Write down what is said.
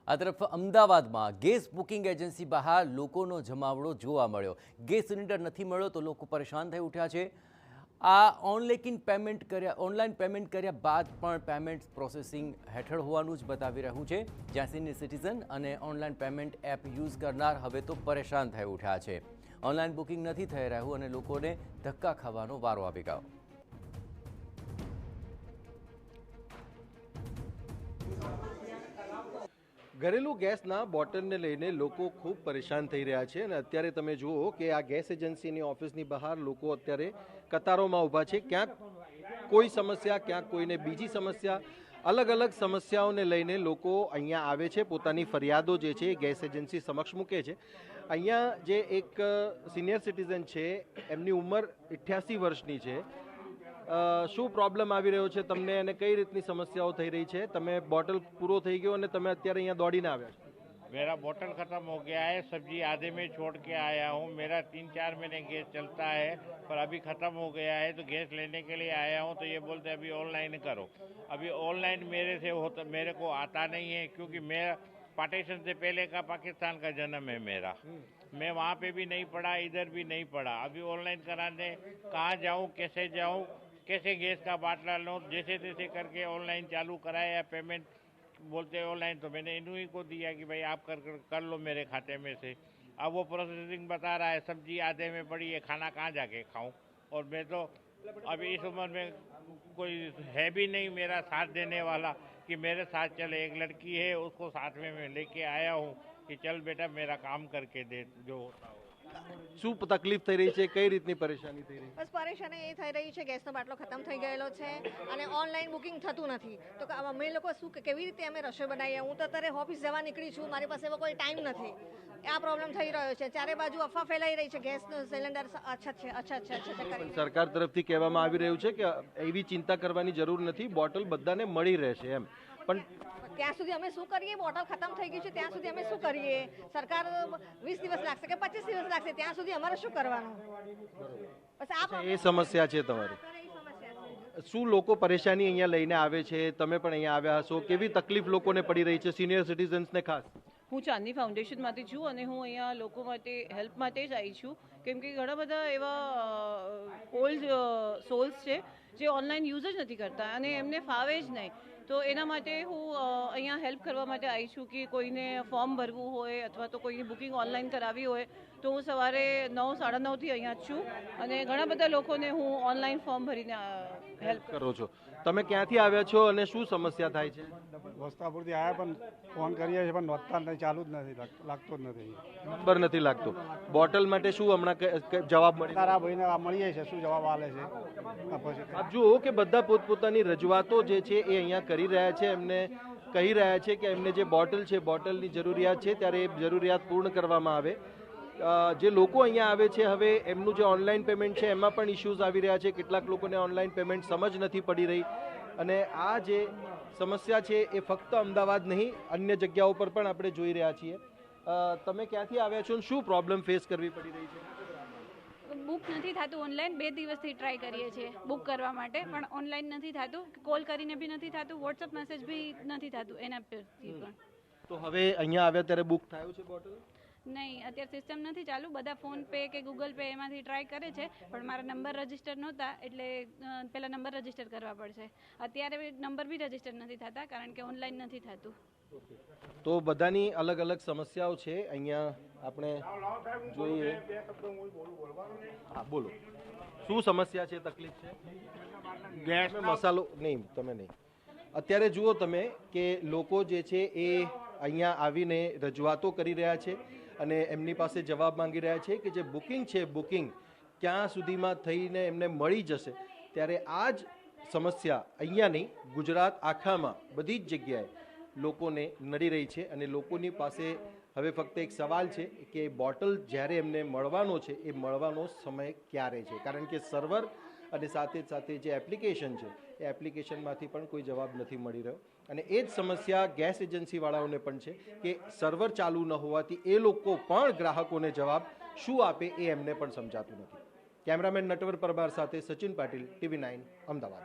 આ તરફ અમદાવાદમાં ગેસ બુકિંગ એજન્સી બહાર લોકોનો જમાવડો જોવા મળ્યો। ગેસ સિલિન્ડર નથી મળ્યો તો લોકો પરેશાન થઈ ઉઠ્યા છે। આ ઓનલાઈન પેમેન્ટ કર્યા બાદ પણ પેમેન્ટ પ્રોસેસિંગ હેઠળ હોવાનું જ બતાવી રહ્યું છે। જ્યાં સિનિયર સિટીઝન અને ઓનલાઈન પેમેન્ટ એપ યુઝ કરનાર હવે તો પરેશાન થઈ ઉઠ્યા છે। ઓનલાઈન બુકિંગ નથી થઈ રહ્યું અને લોકોને ધક્કા ખાવાનો વારો આવી ગયો। ઘરેલું ગેસના બોટલને લઈને લોકો ખૂબ પરેશાન થઈ રહ્યા છે અને અત્યારે તમે જુઓ કે આ ગેસ એજન્સીની ઓફિસની બહાર લોકો અત્યારે કતારોમાં ઊભા છે। ક્યાંક કોઈ સમસ્યા, ક્યાંક કોઈને બીજી સમસ્યા, અલગ અલગ સમસ્યાઓને લઈને લોકો અહીંયા આવે છે, પોતાની ફરિયાદો જે છે એ ગેસ એજન્સી સમક્ષ મૂકે છે। અહીંયા જે એક સિનિયર સિટીઝન છે, એમની ઉંમર 88 વર્ષની છે। શું પ્રોબ્લેમ આવી રહ્યો છે તમને અને કઈ રીતની સમસ્યાઓ થઈ રહી છે? તમે બોટલ પૂરો થઈ ગયો અને તમે અત્યારે અહીંયા દોડીને આવ્યા છો। मेरा बोतल ख़त्म हो गया है, सब्जी आधे में छोड़ के आया हूँ। मेरा 3-4 महीने गैस चलता है पर अभी ख़त्म हो गया है, तो गैस लेने के लिए आया हूँ। तो ये बोलते अभी ऑनलाइन करो। अभी ऑनलाइन मेरे को आता नहीं है, क्योंकि मेरा पार्टीशन से पहले का पाकिस्तान का जन्म है मेरा। मैं वहाँ पे भी नहीं पढ़ा, इधर भी नहीं पढ़ा। अभी ऑनलाइन कराने कहाँ जाऊँ, कैसे गैस का बाटला लूँ, जैसे तैसे करके ऑनलाइन चालू कराया या पेमेंट बोलते ऑनलाइन। तो मैंने इन्हीं को दिया कि भाई आप कर लो मेरे खाते में से। अब वो प्रोसेसिंग बता रहा है, सब्जी आधे में पड़ी है, खाना कहाँ जाके खाऊं। और मैं तो अभी इस उम्र में कोई है भी नहीं मेरा साथ देने वाला कि मेरे साथ चले। एक लड़की है, उसको साथ में मैं लेके आया हूँ कि चल बेटा मेरा काम करके दे जो होता हो। શું તકલીફ થઈ રહી છે? કઈ રીતની પરેશાની થઈ રહી છે? બસ પરેશાની એ થઈ રહી છે, ગેસનો બાટલો ખતમ થઈ ગયેલો છે અને ઓનલાઈન બુકિંગ થતું નથી। તો અમે લોકો શું કેવી રીતે અમે રસોઈ બનાવીએ? હું તો અત્યારે ઓફિસ જવા નીકળી છું, મારી પાસે એવો કોઈ ટાઈમ નથી। આ પ્રોબ્લેમ થઈ રહ્યો છે। ચારે બાજુ અફવા ફેલાઈ રહી છે, ગેસનો સિલિન્ડર અછત છે। સરકાર તરફથી કહેવામાં આવી રહ્યું છે કે એવી ચિંતા કરવાની જરૂર નથી, બોટલ બધાને મળી રહેશે એમ, પણ ત્યાં સુધી અમે શું કરીએ? બોટલ ખતમ થઈ ગઈ છે ત્યાં સુધી અમે શું કરીએ? સરકાર 20 દિવસ લાગશે કે 25 દિવસ લાગશે, ત્યાં સુધી અમારે શું કરવાનું? બસ આ એ સમસ્યા છે તમારી। શું લોકો પરેશાની અહીંયા લઈને આવે છે? તમે પણ અહીંયા આવ્યા હશો, કેવી તકલીફ લોકોને પડી રહી છે, સિનિયર સિટીઝન્સને ખાસ? હું ચાંદની ફાઉન્ડેશનમાંથી છું અને હું અહીંયા લોકો માટે હેલ્પ માટે જ આવી છું, કેમ કે ઘણા બધા એવા ઓલ્ડ સોલ્સ છે જે ઓનલાઈન યુઝ જ નથી કરતા અને એમને ફાવે જ નહીં। તો એના માટે હું અહીંયા હેલ્પ કરવા માટે આવી છું કે કોઈને ફોર્મ ભરવું હોય અથવા તો કોઈની બુકિંગ ઓનલાઈન કરાવી હોય તો હું સવારે 9-9:30થી અહીંયા જ છું અને ઘણા બધા લોકોને હું ઓનલાઈન ફોર્મ ભરીને હેલ્પ કરો છો। તમે ક્યાંથી આવ્યા છો અને શું સમસ્યા થાય છે? વસ્તાપુરથી આવ્યા પણ ફોન કરીએ છીએ પણ નોંધતા નથી, ચાલુ જ નથી, લાગતો જ નથી, નંબર નથી લાગતો। બોટલ માટે શું હમણાં જવાબ મળે? તારા ભાઈને મળીએ છે, શું જવાબ આલે છે? આપ જુઓ કે બધા પોતપોતાની રજૂઆતો જે છે એ અહીંયા કરી રહ્યા છે। એમને કહી રહ્યા છે કે એમને જે બોટલ છે, બોટલની જરૂરિયાત છે, ત્યારે એ જરૂરિયાત પૂર્ણ કરવામાં આવે। જે લોકો અહીંયા આવે છે હવે એમનું જે ઓનલાઈન પેમેન્ટ છે એમાં પણ ઇશ્યુઝ આવી રહ્યા છે। કેટલાક લોકોને ઓનલાઈન પેમેન્ટ સમજ નથી પડી રહી અને આ જે સમસ્યા છે એ ફક્ત અમદાવાદ નહીં, અન્ય જગ્યાઓ પર પણ આપણે જોઈ રહ્યા છીએ। તમે ક્યાંથી આવ્યા છો અને શું પ્રોબ્લેમ ફેસ કરવી પડી રહી છે? બુક નથી થતું ઓનલાઈન, 2 દિવસથી ટ્રાય કરીએ છીએ બુક કરવા માટે પણ ઓનલાઈન નથી થતું, કોલ કરીને બી નથી થતું, વોટ્સઅપ મેસેજ બી નથી થતું એના પરથી પણ। તો હવે અહીંયા આવ્યા ત્યારે બુક થયું છે બોટલ? નહીં, અત્યારે સિસ્ટમ નથી ચાલુ। બધા ફોન પે કે ગૂગલ પે એમાંથી ટ્રાય કરે છે પણ મારા નંબર રજીસ્ટર નહોતા એટલે પહેલાં નંબર રજીસ્ટર કરવા પડશે। અત્યારે નંબર બી રજીસ્ટર નથી થતા કારણ કે ઓનલાઈન નથી થતું। તો બધાની અલગ અલગ સમસ્યાઓ છે। અહીંયા આપણે જોઈએ। હા બોલો, શું સમસ્યા છે, તકલીફ છે? ગેસ મસાલો નહીં, તમે નહીં। અત્યારે જુઓ તમે કે લોકો જે છે એ અહીંયા આવીને રજૂઆતો કરી રહ્યા છે અને એમની પાસે જવાબ માંગી રહ્યા છે કે જે બુકિંગ છે, બુકિંગ ક્યાં સુધીમાં થઈને એમને મળી જશે। ત્યારે આ જ સમસ્યા અહીંયા નહીં, ગુજરાત આખામાં બધી જ જગ્યાએ લોકોને નડી રહી છે અને લોકોની પાસે હવે ફક્ત એક સવાલ છે કે બોટલ જ્યારે એમને મળવાનો છે એ મળવાનો સમય ક્યારે છે? કારણ કે સર્વર અને સાથે સાથે જે એપ્લિકેશન છે એ એપ્લિકેશનમાંથી પણ કોઈ જવાબ નથી મળી રહ્યો અને એ જ સમસ્યા ગેસ એજન્સીવાળાઓને પણ છે કે સર્વર ચાલુ ન હોવાથી એ લોકો પણ ગ્રાહકોને જવાબ શું આપે એ એમને પણ સમજાતું નથી। કેમેરામેન નટવર પરમાર સાથે સચિન પાટીલ, TV9 અમદાવાદ।